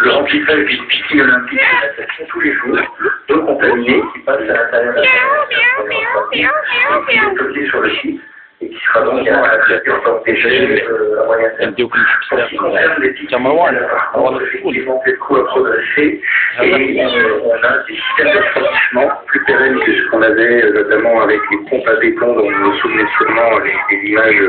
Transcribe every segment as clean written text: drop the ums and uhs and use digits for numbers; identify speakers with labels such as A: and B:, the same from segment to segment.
A: le remplissage d'une piscine olympique de natation tous les jours, d'eau contaminée qui passe à l'intérieur de la piscine, stocké sur le site, et qui sera donc à protéger à moyen terme. En ce qui concerne les piscines, effectivement, le coût a progressé et on a des systèmes de refroidissement plus pérennes que ce qu'on avait notamment avec les pompes à béton dont vous vous souvenez sûrement les images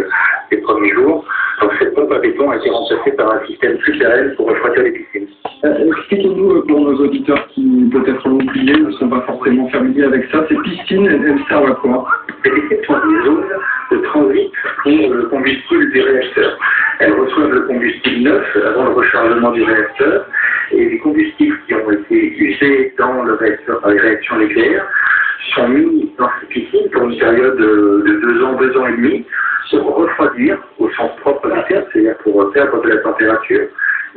A: des premiers jours. Donc cette pompe à béton a été remplacée par un système plus pérenne pour refroidir les piscines.
B: Expliquez-nous pour nos auditeurs qui peut-être l'ont oublié, ne sont pas forcément familiers avec ça, ces piscines, elles servent à quoi?
A: Ces piscines sont des zones de transit pour le combustible du réacteur. Elles reçoivent le combustible neuf avant le rechargement du réacteur et les combustibles qui ont été usés dans le réacteur par les réactions nucléaires sont mis dans ces piscines pour une période de 2 ans, 2 ans et demi pour refroidir au sens propre du terme, c'est-à-dire pour perdre de la température,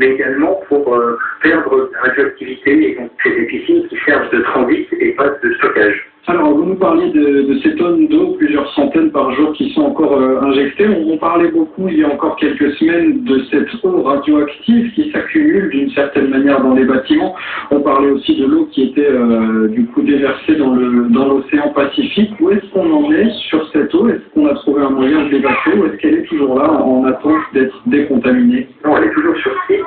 A: mais également pour perdre de la radioactivité, et donc c'est des piscines qui servent de transit et pas de stockage.
B: Alors, vous nous parliez de ces tonnes d'eau, plusieurs centaines par jour qui sont encore injectées. On parlait beaucoup il y a encore quelques semaines de cette eau radioactive qui s'accumule d'une certaine manière dans les bâtiments. On parlait aussi de l'eau qui était du coup déversée dans l'océan Pacifique. Où est-ce qu'on en est sur cette eau? Est-ce qu'on a trouvé un moyen de l'évacuer ou est-ce qu'elle est toujours là en attente d'être décontaminée?
A: Non, elle est toujours sur site.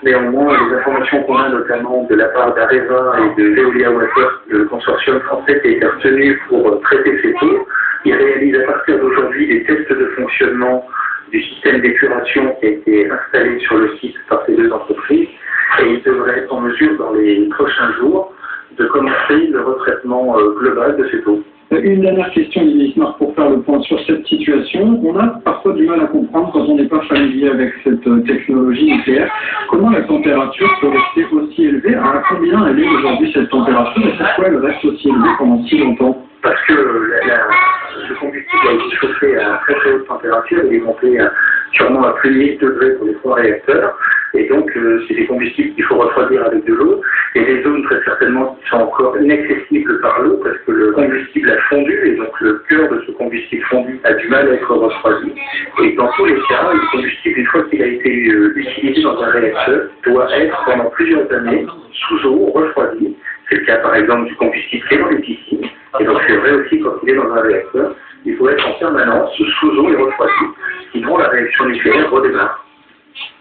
A: Néanmoins, les informations qu'on a notamment de la part d'Areva et de Veolia Water, le consortium français qui a été retenu pour traiter cette eau, il réalise à partir d'aujourd'hui des tests de fonctionnement du système d'épuration qui a été installé sur le site par ces 2 entreprises et il devrait être en mesure dans les prochains jours de commencer le retraitement global de cette eau.
B: Une dernière question, Olivier Ismar, pour faire le point sur cette situation. On a parfois du mal à comprendre quand on n'est pas familier avec cette technologie nucléaire, comment la température peut rester aussi élevée. À combien elle est aujourd'hui cette température et pourquoi elle reste aussi élevée pendant si longtemps?
A: Parce que le combustible a été chauffé à très très haute température, il est monté sûrement à plus de 1000 degrés pour les 3 réacteurs, et donc c'est des combustibles qu'il faut refroidir avec de l'eau, et des zones très certainement qui sont encore inaccessibles par l'eau parce que le combustible a fondu, et donc le cœur de ce combustible fondu a du mal à être refroidi, et dans tous les cas, le combustible, une fois qu'il a été utilisé dans un réacteur, doit être pendant plusieurs années sous eau, refroidi. C'est le cas par exemple du combustible qui est dans les piscines, et donc c'est vrai aussi quand il est dans un réacteur, il faut être en permanence sous eau et refroidi, sinon la réaction nucléaire redémarre.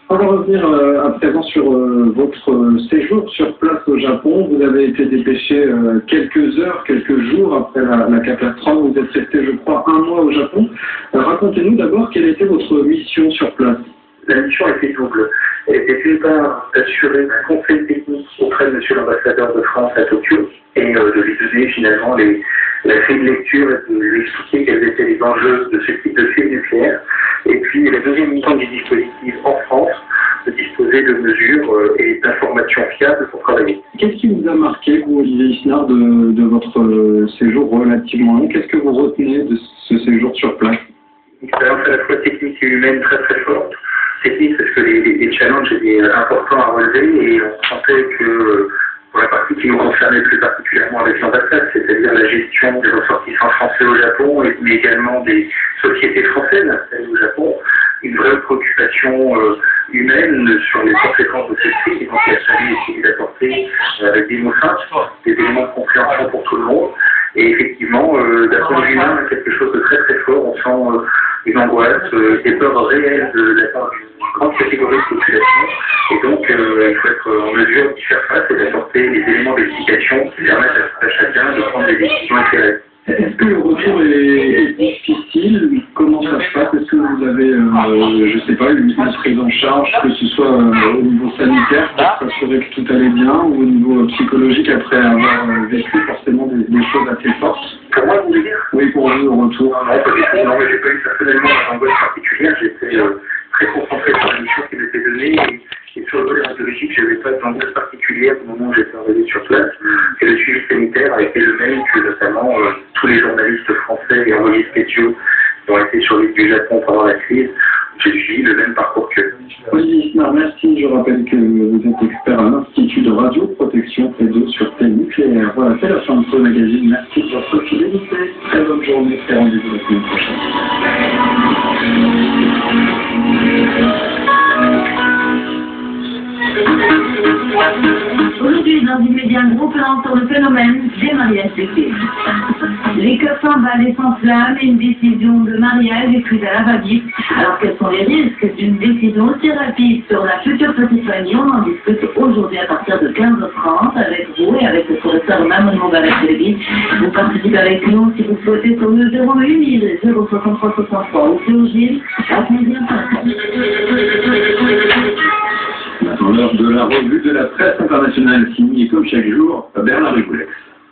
B: On va revenir à présent sur votre séjour sur place au Japon. Vous avez été dépêché quelques heures, quelques jours après la catastrophe. Vous êtes resté, je crois, 1 mois au Japon. Racontez-nous d'abord quelle était votre mission sur place.
A: La mission était double. Elle était d'une part d'assurer un conseil technique auprès de monsieur l'ambassadeur de France à Tokyo et de lui donner finalement la grille de lecture et de lui expliquer quels étaient les enjeux de ce type de fuite nucléaire. Et puis la deuxième mission du dispositif en France, de disposer de mesures et d'informations fiables pour travailler.
B: Qu'est-ce qui vous a marqué, vous, Olivier Isnard, de votre séjour relativement long? Qu'est-ce que vous retenez de ce séjour sur place?
A: Une expérience à la fois technique et humaine très très forte. Technique parce que les challenges étaient importants à relever et on sentait que pour la partie qui nous concernait plus particulièrement avec l'ambassade, c'est-à-dire la gestion des ressortissants français au Japon, mais également des sociétés françaises installées au Japon, une vraie préoccupation humaine sur les conséquences de cette crise, et donc il a fallu essayer d'apporter avec des mots simples, des éléments de compréhension pour tout le monde. Et effectivement, d'un point de vue humain, quelque chose de très très fort, on sent une angoisse, des peurs réelles de la part d'une grande catégorie de population. Et donc, il faut être en mesure d'y faire face et d'apporter les éléments d'explication qui permettent à chacun de prendre des décisions éclairées.
B: Est-ce que le retour est difficile? Comment ça se passe? Est-ce que vous avez, je ne sais pas, une prise en charge, que ce soit au niveau sanitaire, pour s'assurer que tout allait bien, ou au niveau psychologique, après avoir vécu forcément des choses assez fortes?
A: Pour moi, vous voulez dire?
B: Oui, pour vous, au retour.
A: Non, pas du tout. Non, mais j'ai pas eu personnellement une angoisse particulière. J'étais très concentré sur la mission qui m'était donnée. Et sur le volet radiologique, je n'avais pas d'angoisse particulière au moment où j'étais arrivé sur place. Et le suivi sanitaire a été le même que notamment tous les journalistes français et envoyés spéciaux qui ont été sur l'île du Japon pendant la crise. J'ai suivi le même parcours qu'eux.
B: Olivier Ismar, merci. Je rappelle que vous êtes expert à l'Institut de radioprotection près d'eau sur thème nucléaire. Voilà, c'est la fin de ce magazine. Merci pour votre fidélité. Très bonne journée et rendez-vous la semaine prochaine.
C: Aujourd'hui, dans l'immédiat, un gros plan sur le phénomène des mariages d'été. Les cœurs s'emballent et s'enflamment et une décision de mariage est prise à la va-vite. Alors quels sont les risques d'une décision aussi rapide sur la future petite famille? On en discute aujourd'hui à partir de 15h30 avec vous et avec le professeur Mamoun Moubarak-Telebi. Vous participez avec nous si vous souhaitez sur le 08 063 63 ou sur Gilles à combien
B: Dans l'heure de la revue de la presse internationale signée comme chaque jour Bernard Rigoulet.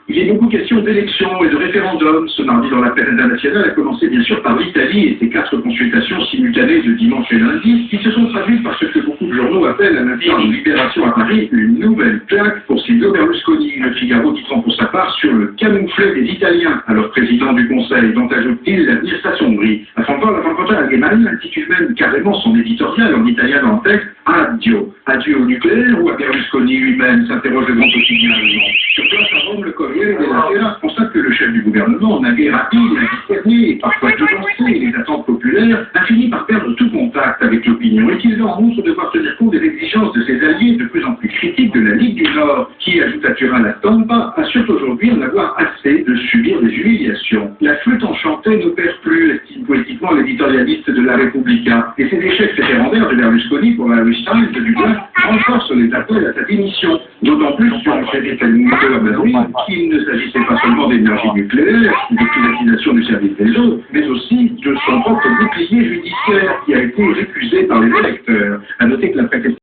B: Il est beaucoup question d'élections et de référendums. Ce mardi dans la presse internationale a commencé bien sûr par l'Italie et ses 4 consultations simultanées de dimanche et lundi qui se sont traduites par ce que beaucoup de journaux appellent à l'instant de Libération à Paris une nouvelle claque pour Silvio Berlusconi. Le Figaro titrant pour sa part sur le camouflet des Italiens, alors président du Conseil, dont ajoute-t-il l'avenir s'assombrit. La Francfurter Allgemeine intitule même carrément son éditorial en italien dans le texte Addio. Adieu au nucléaire ou à Berlusconi lui-même, s'interroge le grand quotidien allemand. Sur place à Rome, le Corriere della Sera constate que le chef du gouvernement, naguère rapide, discerné et parfois devancé les attentes populaires, a fini par perdre tout contact avec l'opinion et qu'il en montre devoir tenir compte des exigences de ses alliés de plus en plus critiques de la Ligue du Nord, qui, ajoute à Turin la Tampa, assure aujourd'hui en avoir assez de subir des humiliations. La flûte enchantée n'opère plus, estime politiquement l'éditorialiste de la Repubblica, et ses échecs référendaires de Berlusconi pour la Irish Times de Dublin renforcent les appels à sa démission, d'autant plus sur le fait à Madrid qu'il ne s'agissait pas seulement d'énergie nucléaire, de privatisation du service des eaux, mais aussi de son propre bouclier judiciaire qui a été récusé par les électeurs. À noter que la presse